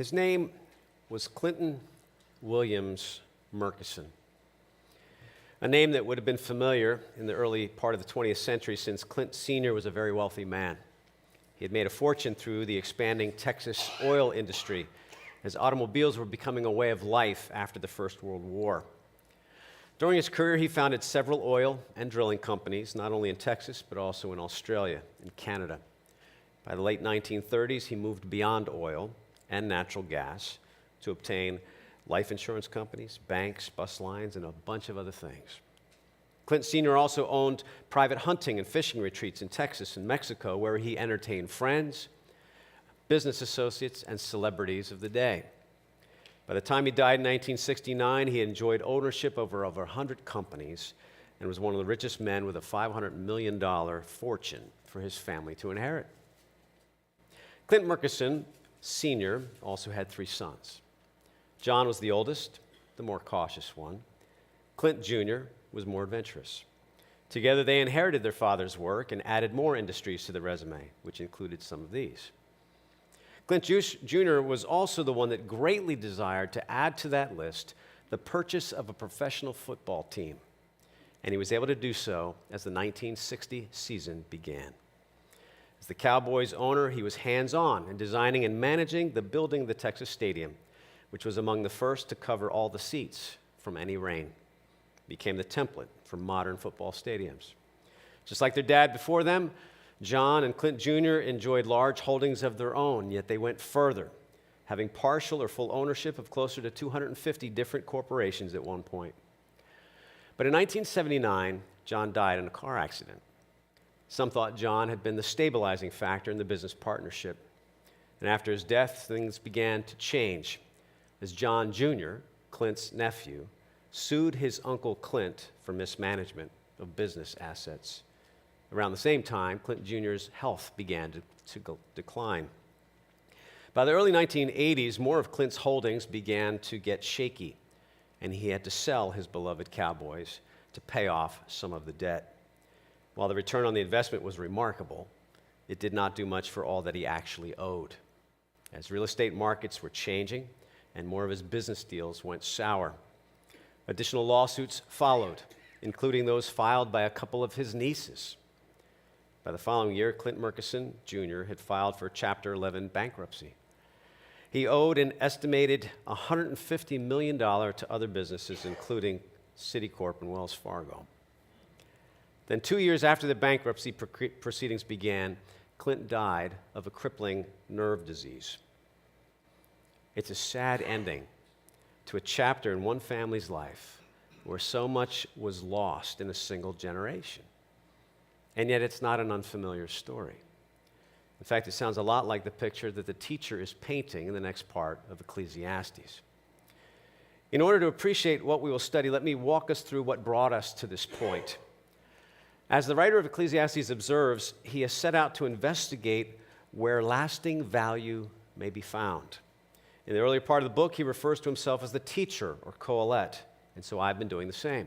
His name was Clinton Williams Murchison, a name that would have been familiar in the early part of the 20th century since Clint Sr. was a very wealthy man. He had made a fortune through the expanding Texas oil industry, as automobiles were becoming a way of life after the First World War. During his career, he founded several oil and drilling companies, not only in Texas, but also in Australia and Canada. By the late 1930s, he moved beyond oil and natural gas to obtain life insurance companies, banks, bus lines, and a bunch of other things. Clint Sr. also owned private hunting and fishing retreats in Texas and Mexico, where he entertained friends, business associates, and celebrities of the day. By the time he died in 1969, he enjoyed ownership over 100 companies and was one of the richest men with a $500 million fortune for his family to inherit. Clint Murchison Sr. also had 3 sons. John was the oldest, the more cautious one. Clint Jr. was more adventurous. Together, they inherited their father's work and added more industries to the resume, which included some of these. Clint Jr. was also the one that greatly desired to add to that list the purchase of a professional football team, and he was able to do so as the 1960 season began. As the Cowboys owner, he was hands-on in designing and managing the building of the Texas Stadium, which was among the first to cover all the seats from any rain. It became the template for modern football stadiums. Just like their dad before them, John and Clint Jr. enjoyed large holdings of their own, yet they went further, having partial or full ownership of closer to 250 different corporations at one point. But in 1979, John died in a car accident. Some thought John had been the stabilizing factor in the business partnership. And after his death, things began to change, as John Jr., Clint's nephew, sued his uncle Clint for mismanagement of business assets. Around the same time, Clint Jr.'s health began to decline. By the early 1980s, more of Clint's holdings began to get shaky, and he had to sell his beloved Cowboys to pay off some of the debt. While the return on the investment was remarkable, it did not do much for all that he actually owed. As real estate markets were changing and more of his business deals went sour, additional lawsuits followed, including those filed by a couple of his nieces. By the following year, Clint Murchison Jr. had filed for Chapter 11 bankruptcy. He owed an estimated $150 million to other businesses, including Citicorp and Wells Fargo. Then 2 years after the bankruptcy proceedings began, Clint died of a crippling nerve disease. It's a sad ending to a chapter in one family's life where so much was lost in a single generation. And yet it's not an unfamiliar story. In fact, it sounds a lot like the picture that the teacher is painting in the next part of Ecclesiastes. In order to appreciate what we will study, let me walk us through what brought us to this point. As the writer of Ecclesiastes observes, he has set out to investigate where lasting value may be found. In the earlier part of the book, he refers to himself as the teacher or Kohelet, and so I've been doing the same.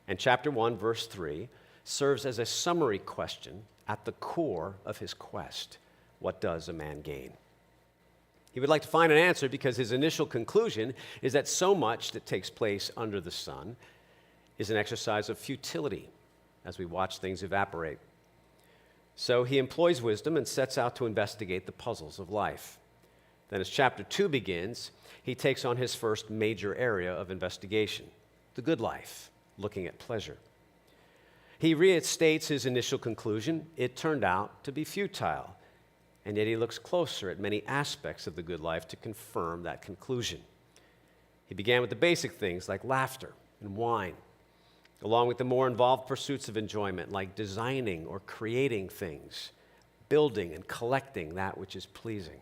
And chapter 1, verse 3, serves as a summary question at the core of his quest. What does a man gain? He would like to find an answer because his initial conclusion is that so much that takes place under the sun is an exercise of futility as we watch things evaporate. So he employs wisdom and sets out to investigate the puzzles of life. Then as chapter 2 begins, he takes on his first major area of investigation, the good life, looking at pleasure. He restates his initial conclusion. It turned out to be futile, and yet he looks closer at many aspects of the good life to confirm that conclusion. He began with the basic things like laughter and wine, along with the more involved pursuits of enjoyment like designing or creating things, building and collecting that which is pleasing.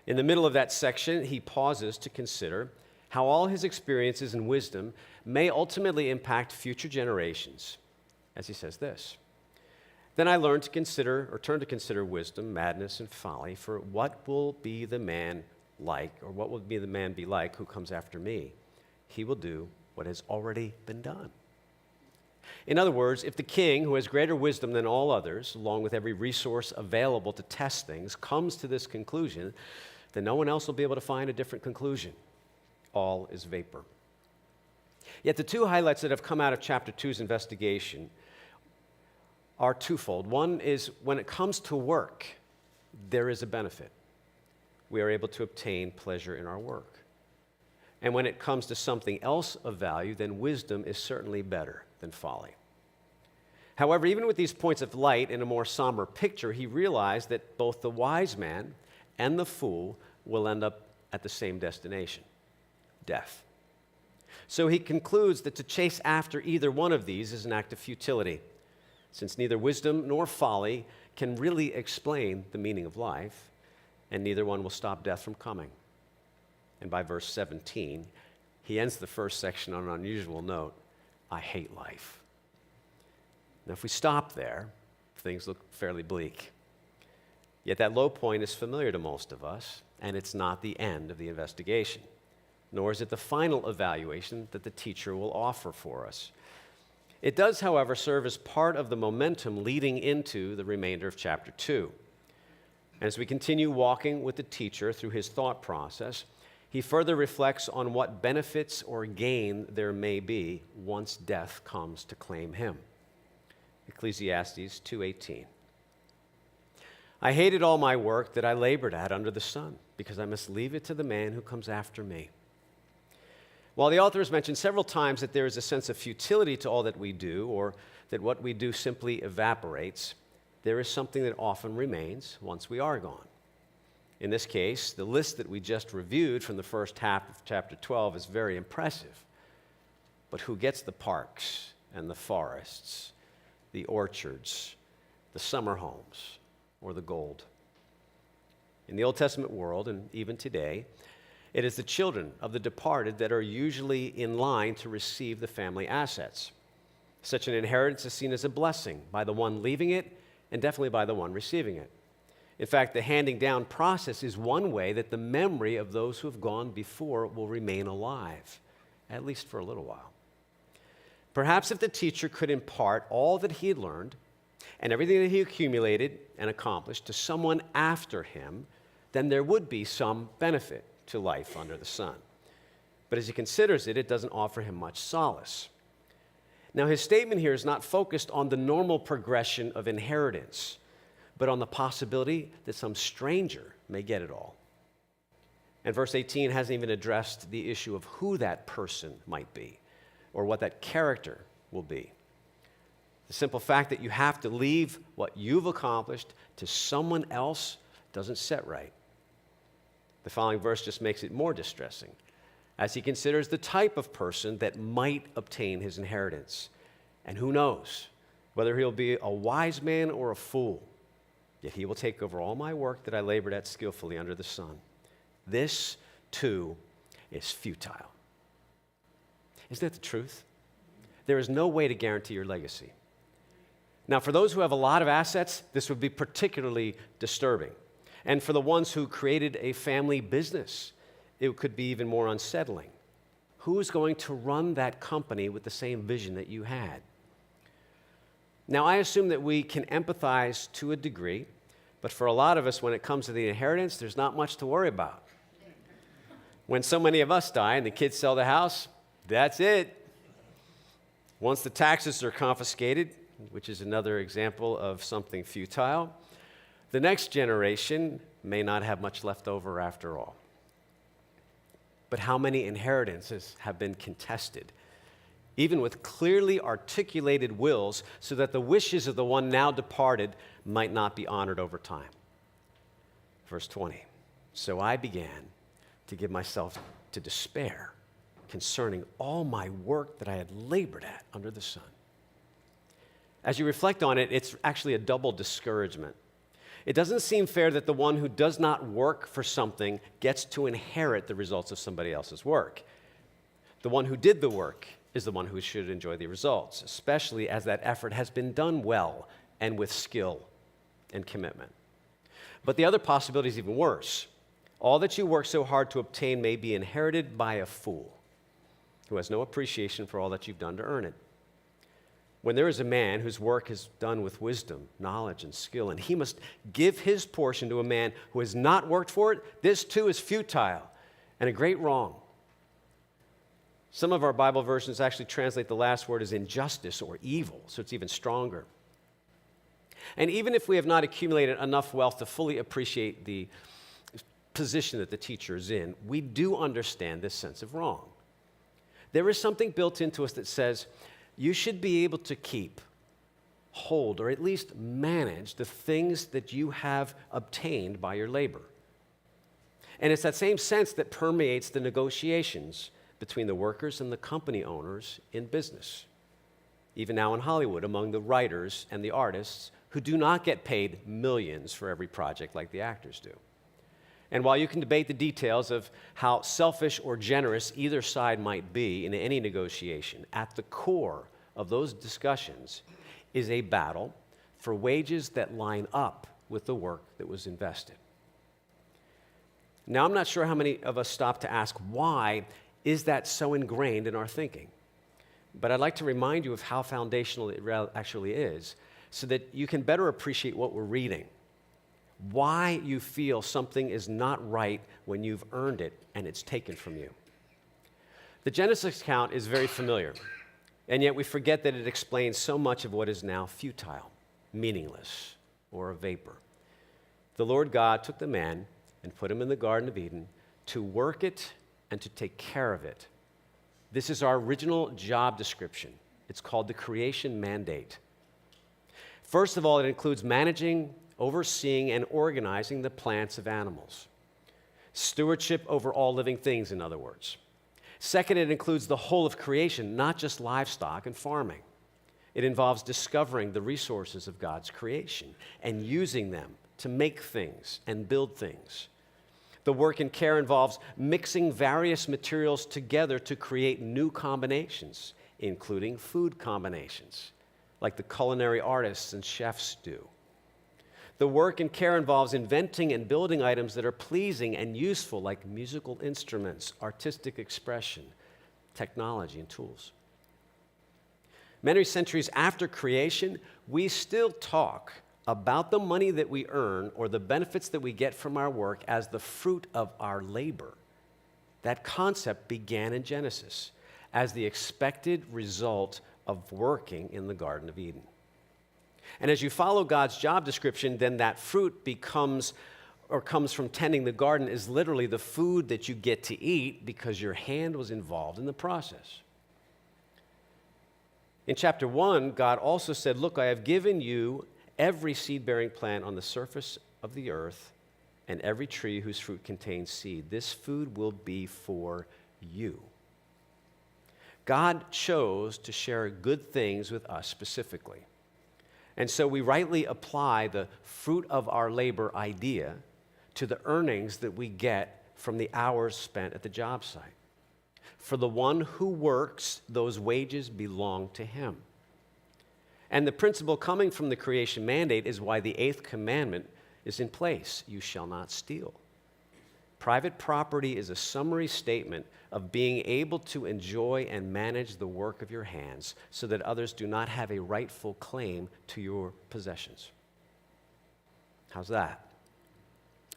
In the middle of that section, he pauses to consider how all his experiences and wisdom may ultimately impact future generations, as he says this. Then I learned to consider, or turned to consider wisdom, madness, and folly, for what will be the man like, or what will be the man be like who comes after me? He will do what has already been done. In other words, if the king, who has greater wisdom than all others, along with every resource available to test things, comes to this conclusion, then no one else will be able to find a different conclusion. All is vapor. Yet the two highlights that have come out of chapter 2's investigation are twofold. One is when it comes to work, there is a benefit. We are able to obtain pleasure in our work. And when it comes to something else of value, then wisdom is certainly better than folly. However, even with these points of light in a more somber picture, he realized that both the wise man and the fool will end up at the same destination, death. So he concludes that to chase after either one of these is an act of futility, since neither wisdom nor folly can really explain the meaning of life, and neither one will stop death from coming. And by verse 17, he ends the first section on an unusual note: I hate life. Now, if we stop there, things look fairly bleak. Yet that low point is familiar to most of us, and it's not the end of the investigation, nor is it the final evaluation that the teacher will offer for us. It does, however, serve as part of the momentum leading into the remainder of chapter 2. And as we continue walking with the teacher through his thought process, he further reflects on what benefits or gain there may be once death comes to claim him. Ecclesiastes 2:18. I hated all my work that I labored at under the sun, because I must leave it to the man who comes after me. While the author has mentioned several times that there is a sense of futility to all that we do, or that what we do simply evaporates, there is something that often remains once we are gone. In this case, the list that we just reviewed from the first half of chapter 12 is very impressive. But who gets the parks and the forests, the orchards, the summer homes, or the gold? In the Old Testament world, and even today, it is the children of the departed that are usually in line to receive the family assets. Such an inheritance is seen as a blessing by the one leaving it, and definitely by the one receiving it. In fact, the handing down process is one way that the memory of those who have gone before will remain alive, at least for a little while. Perhaps if the teacher could impart all that he had learned and everything that he accumulated and accomplished to someone after him, then there would be some benefit to life under the sun. But as he considers it, it doesn't offer him much solace. Now, his statement here is not focused on the normal progression of inheritance, but on the possibility that some stranger may get it all. And verse 18 hasn't even addressed the issue of who that person might be or what that character will be. The simple fact that you have to leave what you've accomplished to someone else doesn't set right. The following verse just makes it more distressing as he considers the type of person that might obtain his inheritance. And who knows whether he'll be a wise man or a fool. Yet he will take over all my work that I labored at skillfully under the sun. This, too, is futile. Isn't that the truth? There is no way to guarantee your legacy. Now, for those who have a lot of assets, this would be particularly disturbing. And for the ones who created a family business, it could be even more unsettling. Who is going to run that company with the same vision that you had? Now, I assume that we can empathize to a degree, but for a lot of us, when it comes to the inheritance, there's not much to worry about. When so many of us die and the kids sell the house, that's it. Once the taxes are confiscated, which is another example of something futile, the next generation may not have much left over after all. But how many inheritances have been contested, even with clearly articulated wills, so that the wishes of the one now departed might not be honored over time? Verse 20, so I began to give myself to despair concerning all my work that I had labored at under the sun. As you reflect on it, it's actually a double discouragement. It doesn't seem fair that the one who does not work for something gets to inherit the results of somebody else's work. The one who did the work is the one who should enjoy the results, especially as that effort has been done well and with skill and commitment. But the other possibility is even worse. All that you work so hard to obtain may be inherited by a fool who has no appreciation for all that you've done to earn it. when there is a man whose work is done with wisdom, knowledge, and skill, and he must give his portion to a man who has not worked for it, this too is futile and a great wrong. Some of our Bible versions actually translate the last word as injustice or evil, so it's even stronger. And even if we have not accumulated enough wealth to fully appreciate the position that the teacher is in, we do understand this sense of wrong. There is something built into us that says you should be able to keep, hold, or at least manage the things that you have obtained by your labor. And it's that same sense that permeates the negotiations between the workers and the company owners in business. Even now in Hollywood, among the writers and the artists who do not get paid millions for every project like the actors do. And while you can debate the details of how selfish or generous either side might be in any negotiation, at the core of those discussions is a battle for wages that line up with the work that was invested. Now, I'm not sure how many of us stop to ask, why is that so ingrained in our thinking? But I'd like to remind you of how foundational it actually is, so that you can better appreciate what we're reading, why you feel something is not right when you've earned it and it's taken from you. The Genesis account is very familiar, and yet we forget that it explains so much of what is now futile, meaningless, or a vapor. The Lord God took the man and put him in the Garden of Eden to work it and to take care of it. This is our original job description. It's called the creation mandate. First of all, it includes managing, overseeing, and organizing the plants of animals. Stewardship over all living things, in other words. Second, it includes the whole of creation, not just livestock and farming. It involves discovering the resources of God's creation and using them to make things and build things. The work and care involves mixing various materials together to create new combinations, including food combinations, like the culinary artists and chefs do. The work and care involves inventing and building items that are pleasing and useful, like musical instruments, artistic expression, technology, and tools. Many centuries after creation, we still talk about the money that we earn or the benefits that we get from our work as the fruit of our labor. That concept began in Genesis as the expected result of working in the Garden of Eden. And as you follow God's job description, then that fruit becomes or comes from tending the garden is literally the food that you get to eat because your hand was involved in the process. In chapter 1, God also said, "Look, I have given you every seed-bearing plant on the surface of the earth and every tree whose fruit contains seed. This food will be for you." God chose to share good things with us specifically. And so we rightly apply the fruit of our labor idea to the earnings that we get from the hours spent at the job site. For the one who works, those wages belong to him. And the principle coming from the creation mandate is why the 8th commandment is in place. You shall not steal. Private property is a summary statement of being able to enjoy and manage the work of your hands so that others do not have a rightful claim to your possessions. How's that?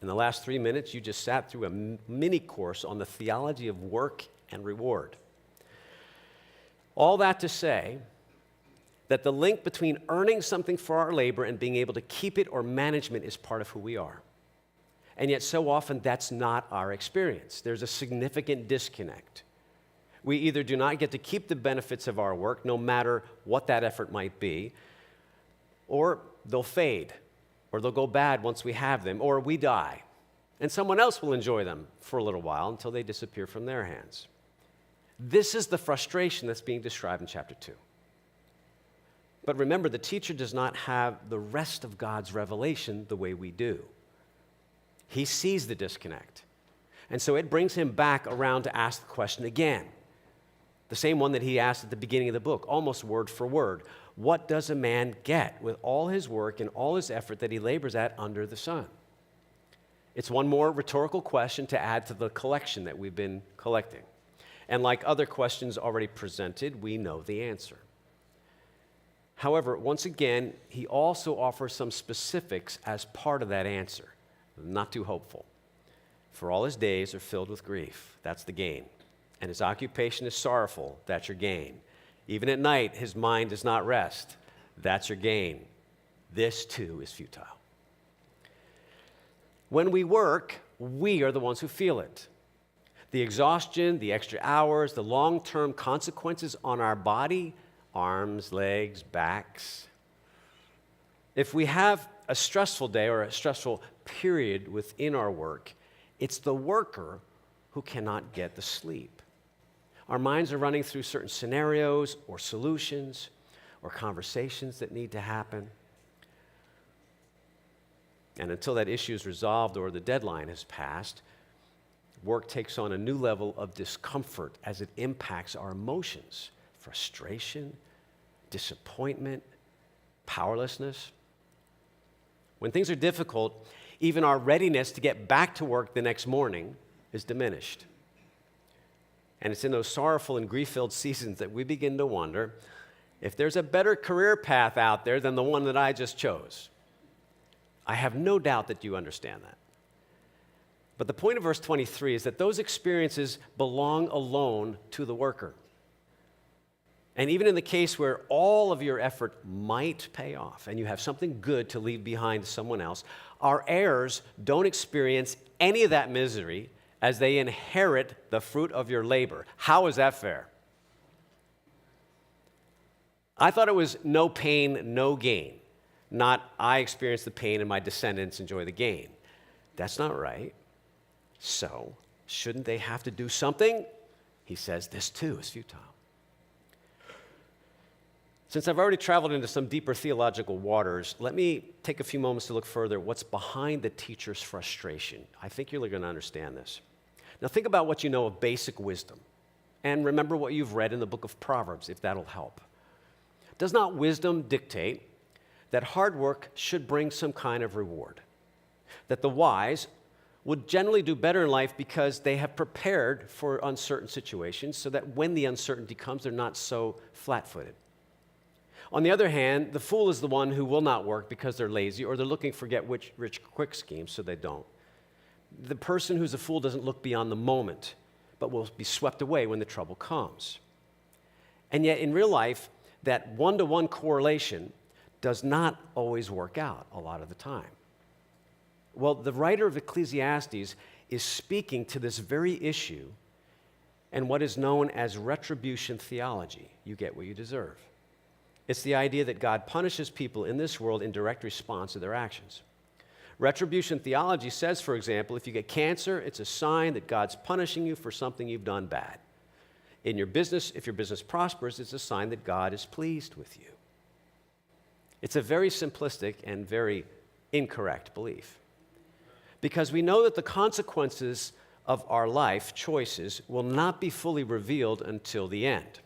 In the last 3 minutes, you just sat through a mini course on the theology of work and reward. All that to say that the link between earning something for our labor and being able to keep it or management is part of who we are. And yet so often that's not our experience. There's a significant disconnect. We either do not get to keep the benefits of our work, no matter what that effort might be, or they'll fade, or they'll go bad once we have them, or we die, and someone else will enjoy them for a little while until they disappear from their hands. This is the frustration that's being described in chapter 2. But remember, the teacher does not have the rest of God's revelation the way we do. He sees the disconnect. And so it brings him back around to ask the question again, the same one that he asked at the beginning of the book, almost word for word. What does a man get with all his work and all his effort that he labors at under the sun? It's one more rhetorical question to add to the collection that we've been collecting. And like other questions already presented, we know the answer. However, once again, he also offers some specifics as part of that answer. Not too hopeful. For all his days are filled with grief. That's the gain. And his occupation is sorrowful. That's your gain. Even at night, his mind does not rest. That's your gain. This too is futile. When we work, we are the ones who feel it. The exhaustion, the extra hours, the long-term consequences on our body, arms, legs, backs. If we have a stressful day or a stressful period within our work, it's the worker who cannot get the sleep. Our minds are running through certain scenarios or solutions or conversations that need to happen. And until that issue is resolved or the deadline has passed, work takes on a new level of discomfort as it impacts our emotions, frustration, disappointment, powerlessness. When things are difficult, even our readiness to get back to work the next morning is diminished. And it's in those sorrowful and grief-filled seasons that we begin to wonder if there's a better career path out there than the one that I just chose. I have no doubt that you understand that. But the point of verse 23 is that those experiences belong alone to the worker. And even in the case where all of your effort might pay off and you have something good to leave behind to someone else, our heirs don't experience any of that misery as they inherit the fruit of your labor. How is that fair? I thought it was no pain, no gain, not I experience the pain and my descendants enjoy the gain. That's not right. So, shouldn't they have to do something? He says, this too is futile. Since I've already traveled into some deeper theological waters, let me take a few moments to look further at what's behind the teacher's frustration. I think you're going to understand this. Now think about what you know of basic wisdom, and remember what you've read in the book of Proverbs, if that'll help. Does not wisdom dictate that hard work should bring some kind of reward? That the wise would generally do better in life because they have prepared for uncertain situations so that when the uncertainty comes, they're not so flat-footed. On the other hand, the fool is the one who will not work because they're lazy or they're looking for get-rich quick schemes, so they don't. The person who's a fool doesn't look beyond the moment, but will be swept away when the trouble comes. And yet, in real life, that one-to-one correlation does not always work out a lot of the time. Well, the writer of Ecclesiastes is speaking to this very issue and what is known as retribution theology. You get what you deserve. It's the idea that God punishes people in this world in direct response to their actions. Retribution theology says, for example, if you get cancer, it's a sign that God's punishing you for something you've done bad. In your business, if your business prospers, it's a sign that God is pleased with you. It's a very simplistic and very incorrect belief. Because we know that the consequences of our life choices will not be fully revealed until the end.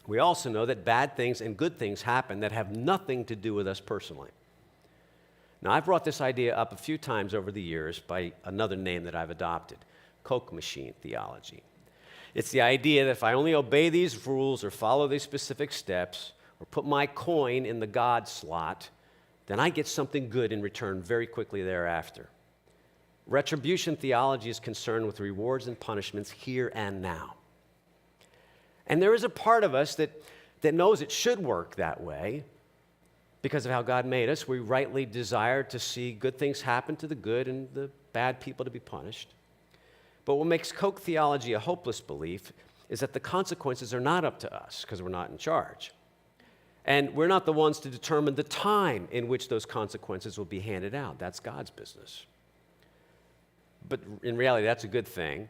We also know that bad things and good things happen that have nothing to do with us personally. Now, I've brought this idea up a few times over the years by another name that I've adopted, Coke machine theology. It's the idea that if I only obey these rules or follow these specific steps or put my coin in the God slot, then I get something good in return very quickly thereafter. Retribution theology is concerned with rewards and punishments here and now. And there is a part of us that knows it should work that way because of how God made us. We rightly desire to see good things happen to the good and the bad people to be punished. But what makes Coke theology a hopeless belief is that the consequences are not up to us because we're not in charge. And we're not the ones to determine the time in which those consequences will be handed out. That's God's business. But in reality, that's a good thing,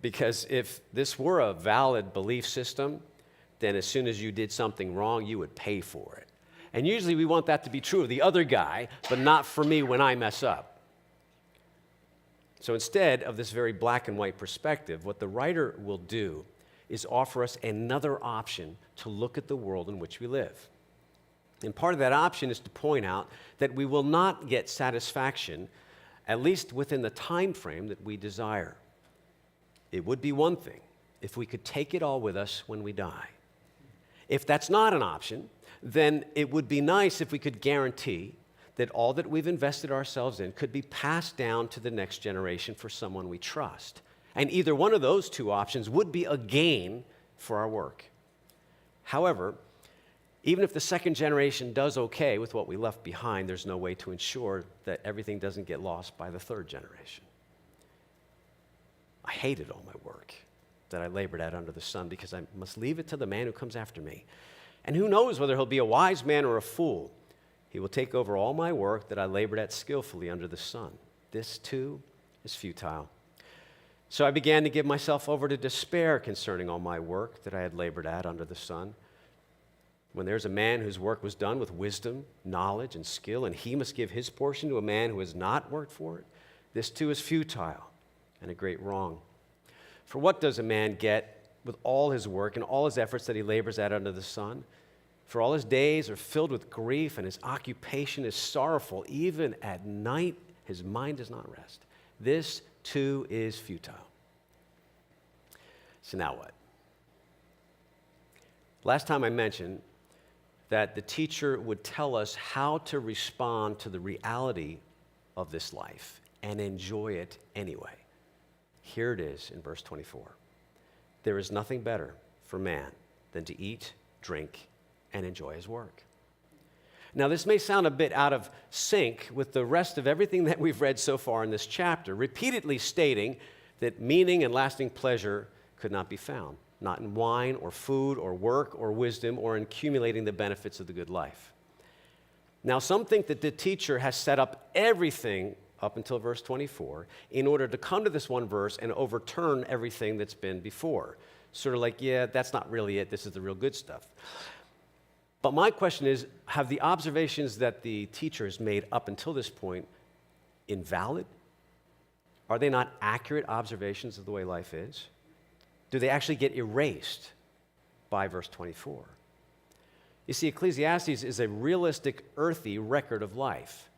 because if this were a valid belief system, then as soon as you did something wrong, you would pay for it. And usually we want that to be true of the other guy, but not for me when I mess up. So instead of this very black and white perspective, what the writer will do is offer us another option to look at the world in which we live. And part of that option is to point out that we will not get satisfaction, at least within the time frame that we desire. It would be one thing if we could take it all with us when we die. If that's not an option, then it would be nice if we could guarantee that all that we've invested ourselves in could be passed down to the next generation for someone we trust. And either one of those two options would be a gain for our work. However, even if the second generation does okay with what we left behind, there's no way to ensure that everything doesn't get lost by the third generation. I hated all my work that I labored at under the sun because I must leave it to the man who comes after me. And who knows whether he'll be a wise man or a fool. He will take over all my work that I labored at skillfully under the sun. This too is futile. So I began to give myself over to despair concerning all my work that I had labored at under the sun. When there's a man whose work was done with wisdom, knowledge, and skill, and he must give his portion to a man who has not worked for it, this too is futile and a great wrong. For what does a man get with all his work and all his efforts that he labors at under the sun? For all his days are filled with grief, and his occupation is sorrowful. Even at night, his mind does not rest. This too is futile. So now what? Last time I mentioned that the teacher would tell us how to respond to the reality of this life and enjoy it anyway. Here it is in verse 24. There is nothing better for man than to eat, drink, and enjoy his work. Now, this may sound a bit out of sync with the rest of everything that we've read so far in this chapter, repeatedly stating that meaning and lasting pleasure could not be found, not in wine or food or work or wisdom or in accumulating the benefits of the good life. Now, some think that the teacher has set up everything up until verse 24 in order to come to this one verse and overturn everything that's been before. Sort of like, yeah, that's not really it. This is the real good stuff. But my question is, have the observations that the teacher has made up until this point invalid? Are they not accurate observations of the way life is? Do they actually get erased by verse 24? You see, Ecclesiastes is a realistic, earthy record of life.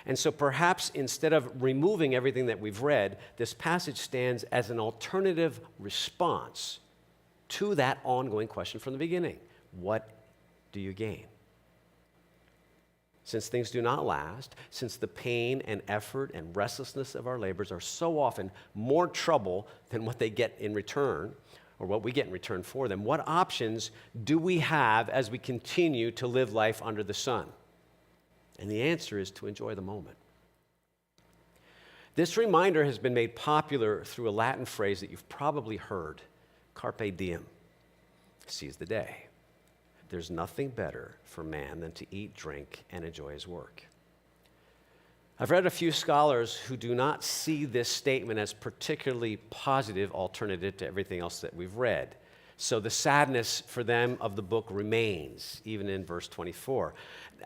And so perhaps instead of removing everything that we've read, this passage stands as an alternative response to that ongoing question from the beginning. What do you gain? Since things do not last, since the pain and effort and restlessness of our labors are so often more trouble than what they get in return, or what we get in return for them, what options do we have as we continue to live life under the sun? And the answer is to enjoy the moment. This reminder has been made popular through a Latin phrase that you've probably heard, carpe diem, seize the day. There's nothing better for man than to eat, drink, and enjoy his work. I've read a few scholars who do not see this statement as particularly positive alternative to everything else that we've read. So the sadness for them of the book remains, even in verse 24.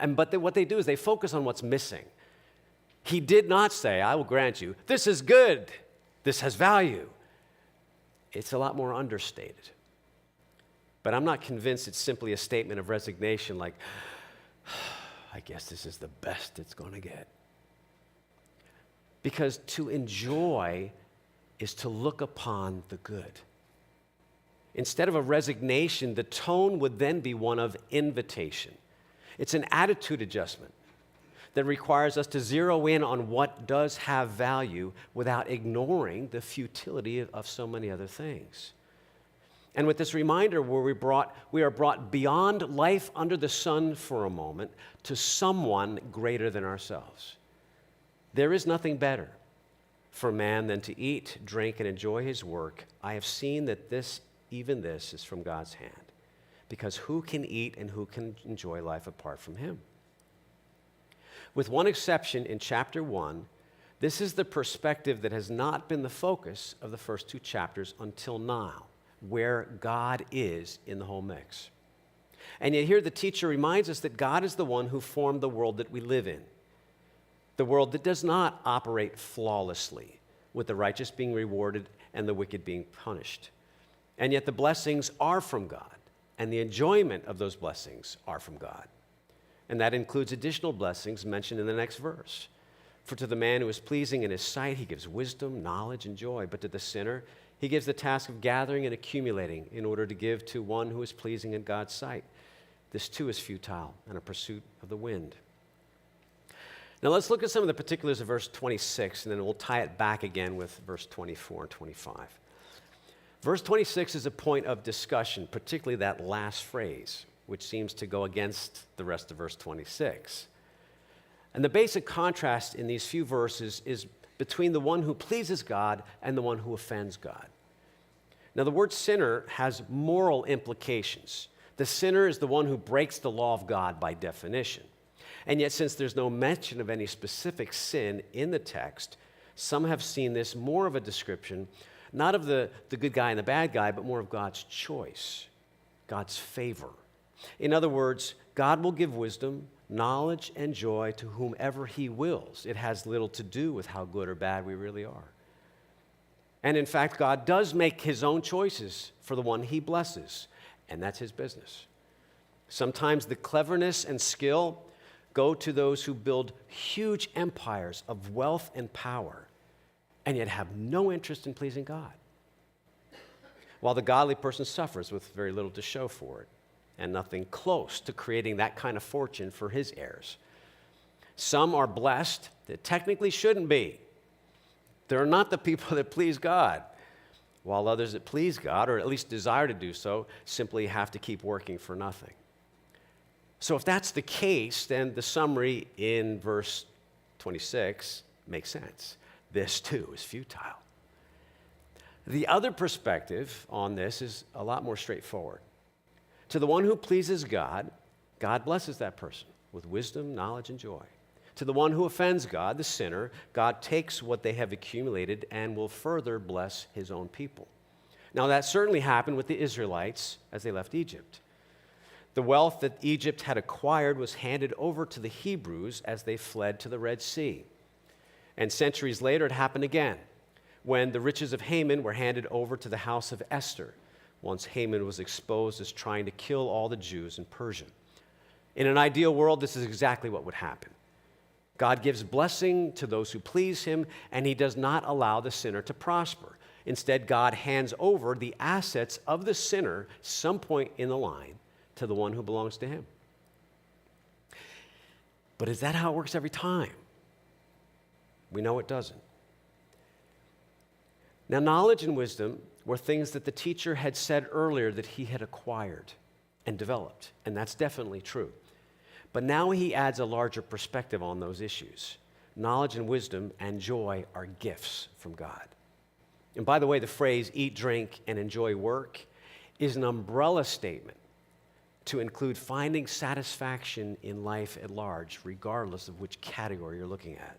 But what they do is they focus on what's missing. He did not say, I will grant you, this is good, this has value. It's a lot more understated. But I'm not convinced it's simply a statement of resignation like, I guess this is the best it's going to get. Because to enjoy is to look upon the good. Instead of a resignation, the tone would then be one of invitation. It's an attitude adjustment that requires us to zero in on what does have value without ignoring the futility of so many other things. And with this reminder, we are brought beyond life under the sun for a moment to someone greater than ourselves. There is nothing better for man than to eat, drink, and enjoy his work. I have seen that even this is from God's hand. Because who can eat and who can enjoy life apart from him? With one exception in chapter 1, this is the perspective that has not been the focus of the first two chapters until now, where God is in the whole mix. And yet here the teacher reminds us that God is the one who formed the world that we live in. The world that does not operate flawlessly, with the righteous being rewarded and the wicked being punished. And yet the blessings are from God, and the enjoyment of those blessings are from God. And that includes additional blessings mentioned in the next verse. For to the man who is pleasing in his sight, he gives wisdom, knowledge, and joy. But to the sinner, He gives the task of gathering and accumulating in order to give to one who is pleasing in God's sight. This too is futile and a pursuit of the wind. Now let's look at some of the particulars of verse 26, and then we'll tie it back again with verse 24 and 25. Verse 26 is a point of discussion, particularly that last phrase, which seems to go against the rest of verse 26. And the basic contrast in these few verses is between the one who pleases God and the one who offends God. Now, the word sinner has moral implications. The sinner is the one who breaks the law of God by definition. And yet, since there's no mention of any specific sin in the text, some have seen this more of a description, not of the good guy and the bad guy, but more of God's choice, God's favor. In other words, God will give wisdom, knowledge, and joy to whomever he wills. It has little to do with how good or bad we really are. And in fact, God does make his own choices for the one he blesses, and that's his business. Sometimes the cleverness and skill go to those who build huge empires of wealth and power, and yet have no interest in pleasing God, while the godly person suffers with very little to show for it, and nothing close to creating that kind of fortune for his heirs. Some are blessed that technically shouldn't be. They're not the people that please God, while others that please God, or at least desire to do so, simply have to keep working for nothing. So if that's the case, then the summary in verse 26 makes sense. This too is futile. The other perspective on this is a lot more straightforward. To the one who pleases God, God blesses that person with wisdom, knowledge, and joy. To the one who offends God, the sinner, God takes what they have accumulated and will further bless his own people. Now, that certainly happened with the Israelites as they left Egypt. The wealth that Egypt had acquired was handed over to the Hebrews as they fled to the Red Sea. And centuries later, it happened again, when the riches of Haman were handed over to the house of Esther, once Haman was exposed as trying to kill all the Jews in Persia. In an ideal world, this is exactly what would happen. God gives blessing to those who please him, and he does not allow the sinner to prosper. Instead, God hands over the assets of the sinner some point in the line to the one who belongs to him. But is that how it works every time? We know it doesn't. Now, knowledge and wisdom were things that the teacher had said earlier that he had acquired and developed, and that's definitely true. But now he adds a larger perspective on those issues. Knowledge and wisdom and joy are gifts from God. And by the way, the phrase eat, drink, and enjoy work is an umbrella statement to include finding satisfaction in life at large, regardless of which category you're looking at.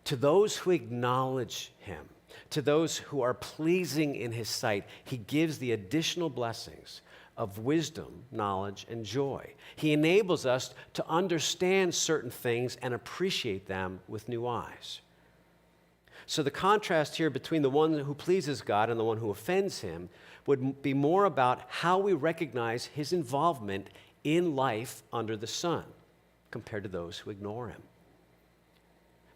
To those who acknowledge him, to those who are pleasing in his sight, he gives the additional blessings of wisdom, knowledge, and joy. He enables us to understand certain things and appreciate them with new eyes. So the contrast here between the one who pleases God and the one who offends him would be more about how we recognize his involvement in life under the sun compared to those who ignore him.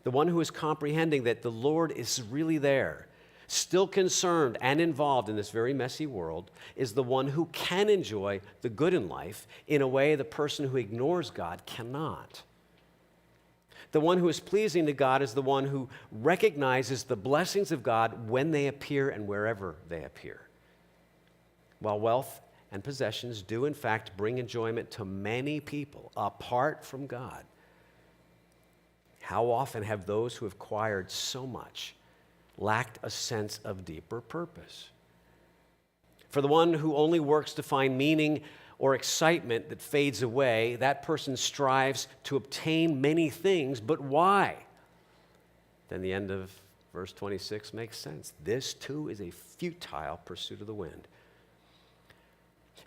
The one who is comprehending that the Lord is really there, still concerned and involved in this very messy world, is the one who can enjoy the good in life in a way the person who ignores God cannot. The one who is pleasing to God is the one who recognizes the blessings of God when they appear and wherever they appear. While wealth and possessions do in fact bring enjoyment to many people apart from God, how often have those who have acquired so much lacked a sense of deeper purpose? For the one who only works to find meaning or excitement that fades away, that person strives to obtain many things, but why? Then the end of verse 26 makes sense. This too is a futile pursuit of the wind.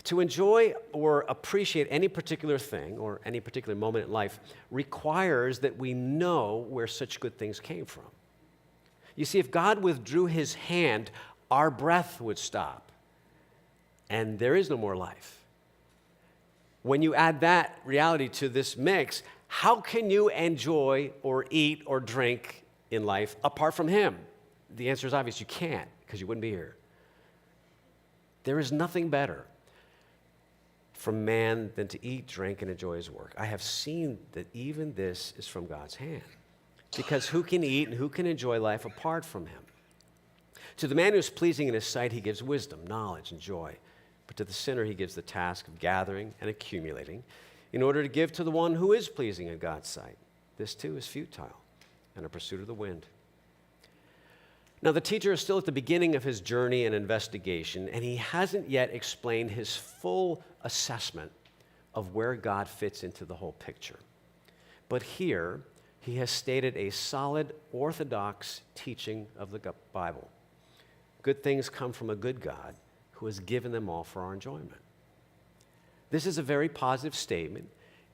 To enjoy or appreciate any particular thing or any particular moment in life requires that we know where such good things came from. You see, if God withdrew his hand, our breath would stop, and there is no more life. When you add that reality to this mix, how can you enjoy or eat or drink in life apart from him? The answer is obvious. You can't, because you wouldn't be here. There is nothing better for man than to eat, drink, and enjoy his work. I have seen that even this is from God's hand. Because who can eat and who can enjoy life apart from him? To the man who is pleasing in his sight, he gives wisdom, knowledge, and joy. But to the sinner, he gives the task of gathering and accumulating in order to give to the one who is pleasing in God's sight. This too is futile and a pursuit of the wind. Now, the teacher is still at the beginning of his journey and investigation, and he hasn't yet explained his full assessment of where God fits into the whole picture. But here, he has stated a solid, orthodox teaching of the Bible. Good things come from a good God who has given them all for our enjoyment. This is a very positive statement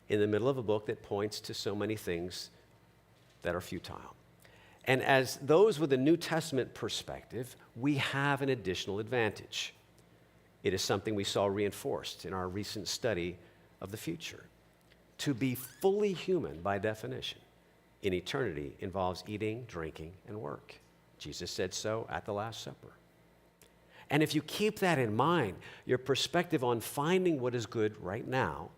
in the middle of a book that points to so many things that are futile. And as those with a New Testament perspective, we have an additional advantage. It is something we saw reinforced in our recent study of the future. To be fully human, by definition, in eternity involves eating, drinking, and work. Jesus said so at the Last Supper. And if you keep that in mind, your perspective on finding what is good right now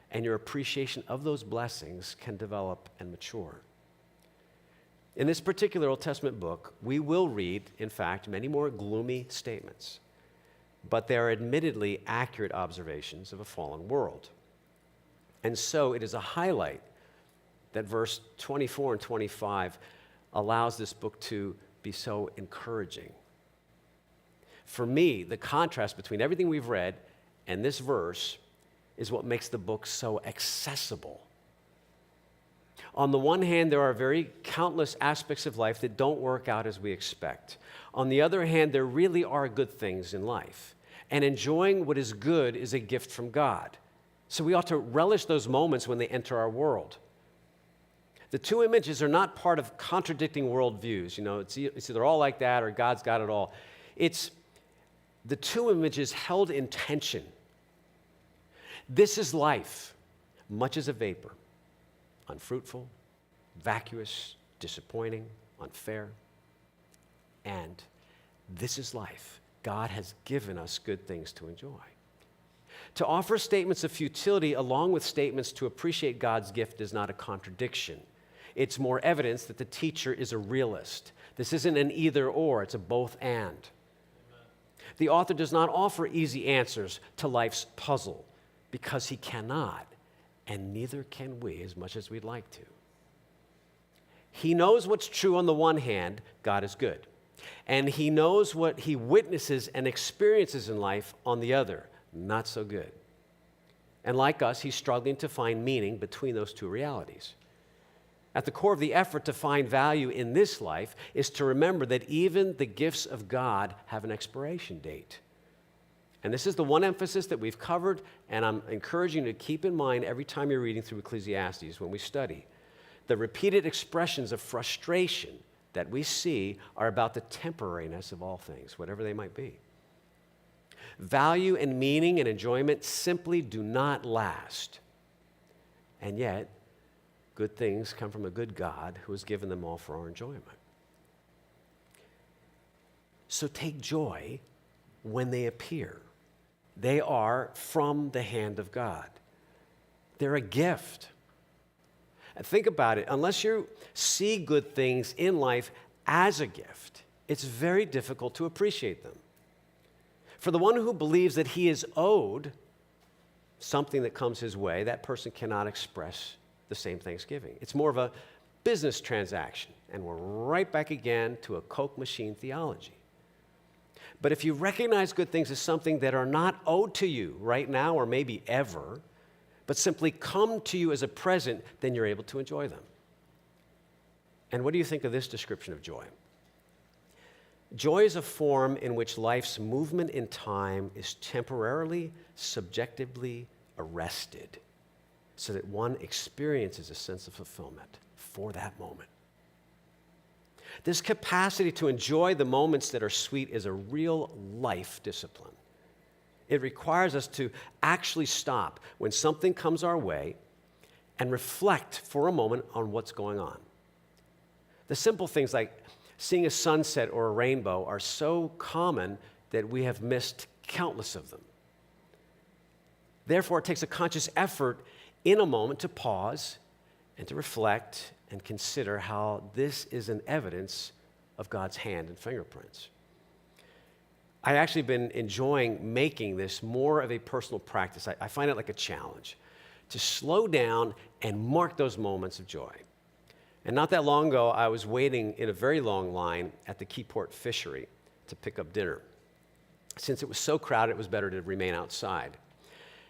and your appreciation of those blessings can develop and mature. In this particular Old Testament book, we will read, in fact, many more gloomy statements, but they are admittedly accurate observations of a fallen world. And so it is a highlight that verse 24 and 25 allows this book to be so encouraging. For me, the contrast between everything we've read and this verse is what makes the book so accessible. On the one hand, there are very countless aspects of life that don't work out as we expect. On the other hand, there really are good things in life. And enjoying what is good is a gift from God. So we ought to relish those moments when they enter our world. The two images are not part of contradicting worldviews. You know, it's either all like that or God's got it all. It's the two images held in tension. This is life, much as a vapor, unfruitful, vacuous, disappointing, unfair. And this is life. God has given us good things to enjoy. To offer statements of futility along with statements to appreciate God's gift is not a contradiction. It's more evidence that the teacher is a realist. This isn't an either or, it's a both and. Amen. The author does not offer easy answers to life's puzzle because he cannot, and neither can we as much as we'd like to. He knows what's true on the one hand, God is good. And he knows what he witnesses and experiences in life on the other, not so good. And like us, he's struggling to find meaning between those two realities. At the core of the effort to find value in this life is to remember that even the gifts of God have an expiration date. And this is the one emphasis that we've covered, and I'm encouraging you to keep in mind every time you're reading through Ecclesiastes when we study. The repeated expressions of frustration that we see are about the temporariness of all things, whatever they might be. Value and meaning and enjoyment simply do not last. And yet, good things come from a good God who has given them all for our enjoyment. So take joy when they appear. They are from the hand of God. They're a gift. And think about it. Unless you see good things in life as a gift, it's very difficult to appreciate them. For the one who believes that he is owed something that comes his way, that person cannot express the same thanksgiving. It's more of a business transaction, and we're right back again to a Coke machine theology. But if you recognize good things as something that are not owed to you right now or maybe ever, but simply come to you as a present, then you're able to enjoy them. And what do you think of this description of joy? Joy is a form in which life's movement in time is temporarily, subjectively arrested so that one experiences a sense of fulfillment for that moment. This capacity to enjoy the moments that are sweet is a real life discipline. It requires us to actually stop when something comes our way and reflect for a moment on what's going on. The simple things like, seeing a sunset or a rainbow are so common that we have missed countless of them. Therefore, it takes a conscious effort in a moment to pause and to reflect and consider how this is an evidence of God's hand and fingerprints. I've actually been enjoying making this more of a personal practice. I find it like a challenge to slow down and mark those moments of joy. And not that long ago, I was waiting in a very long line at the Keyport Fishery to pick up dinner. Since it was so crowded, it was better to remain outside.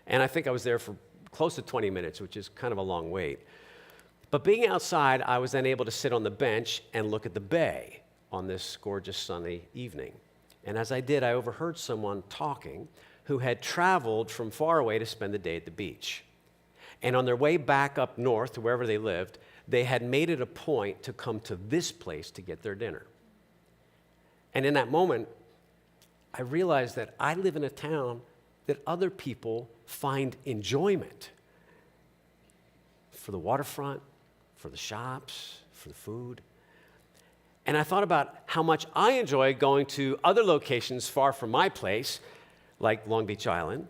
And I think I was there for close to 20 minutes, which is kind of a long wait. But being outside, I was then able to sit on the bench and look at the bay on this gorgeous sunny evening. And as I did, I overheard someone talking who had traveled from far away to spend the day at the beach. And on their way back up north to wherever they lived, they had made it a point to come to this place to get their dinner. And in that moment, I realized that I live in a town that other people find enjoyment for the waterfront, for the shops, for the food. And I thought about how much I enjoy going to other locations far from my place, like Long Beach Island.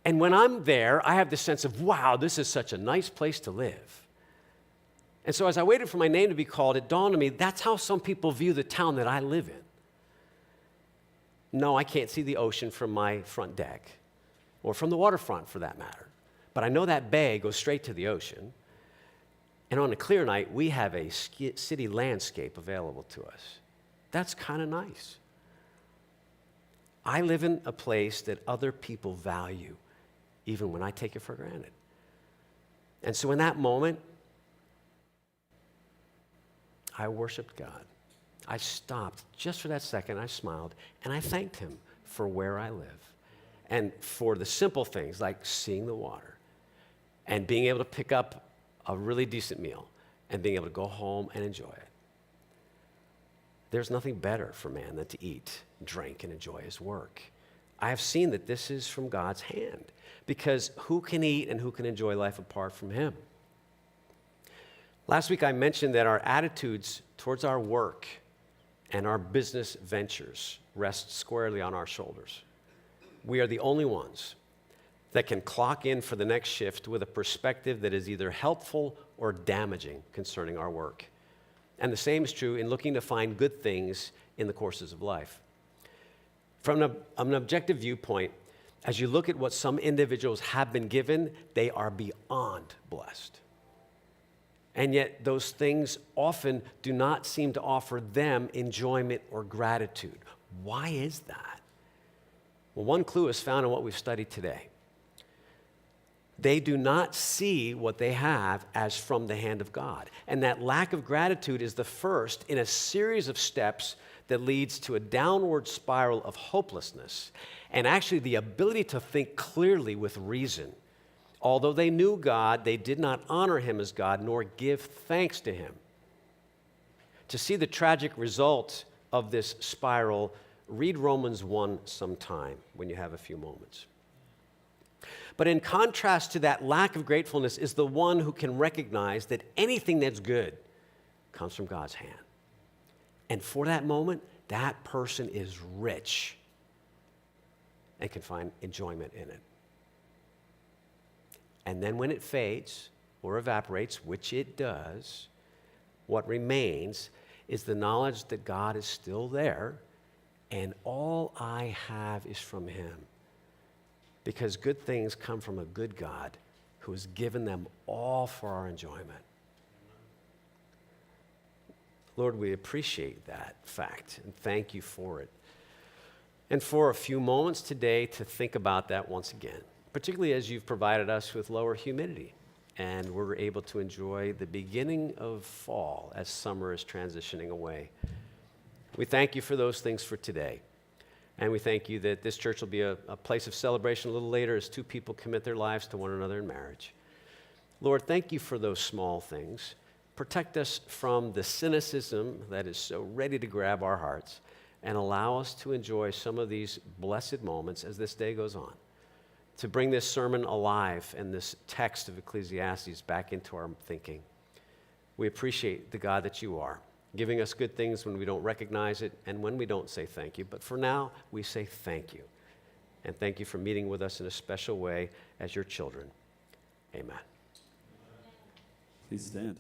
And when I'm there, I have this sense of, wow, this is such a nice place to live. And so as I waited for my name to be called, it dawned on me, that's how some people view the town that I live in. No, I can't see the ocean from my front deck, or from the waterfront for that matter. But I know that bay goes straight to the ocean. And on a clear night, we have a city landscape available to us. That's kind of nice. I live in a place that other people value, even when I take it for granted. And so in that moment, I worshiped God. I stopped just for that second, I smiled, and I thanked him for where I live and for the simple things like seeing the water and being able to pick up a really decent meal and being able to go home and enjoy it. There's nothing better for man than to eat, drink, and enjoy his work. I have seen that this is from God's hand, because who can eat and who can enjoy life apart from him? Last week I mentioned that our attitudes towards our work and our business ventures rest squarely on our shoulders. We are the only ones that can clock in for the next shift with a perspective that is either helpful or damaging concerning our work. And the same is true in looking to find good things in the courses of life. From an objective viewpoint, as you look at what some individuals have been given, they are beyond blessed. And yet those things often do not seem to offer them enjoyment or gratitude. Why is that? Well, one clue is found in what we've studied today. They do not see what they have as from the hand of God. And that lack of gratitude is the first in a series of steps that leads to a downward spiral of hopelessness and actually the ability to think clearly with reason. Although they knew God, they did not honor him as God nor give thanks to him. To see the tragic result of this spiral, read Romans 1 sometime when you have a few moments. But in contrast to that lack of gratefulness is the one who can recognize that anything that's good comes from God's hand. And for that moment, that person is rich and can find enjoyment in it. And then when it fades or evaporates, which it does, what remains is the knowledge that God is still there and all I have is from him. Because good things come from a good God who has given them all for our enjoyment. Lord, we appreciate that fact and thank you for it. And for a few moments today to think about that once again, particularly as you've provided us with lower humidity and we're able to enjoy the beginning of fall as summer is transitioning away. We thank you for those things for today. And we thank you that this church will be a place of celebration a little later as two people commit their lives to one another in marriage. Lord, thank you for those small things. Protect us from the cynicism that is so ready to grab our hearts and allow us to enjoy some of these blessed moments as this day goes on. To bring this sermon alive and this text of Ecclesiastes back into our thinking. We appreciate the God that you are, giving us good things when we don't recognize it and when we don't say thank you. But for now, we say thank you. And thank you for meeting with us in a special way as your children. Amen. Please stand.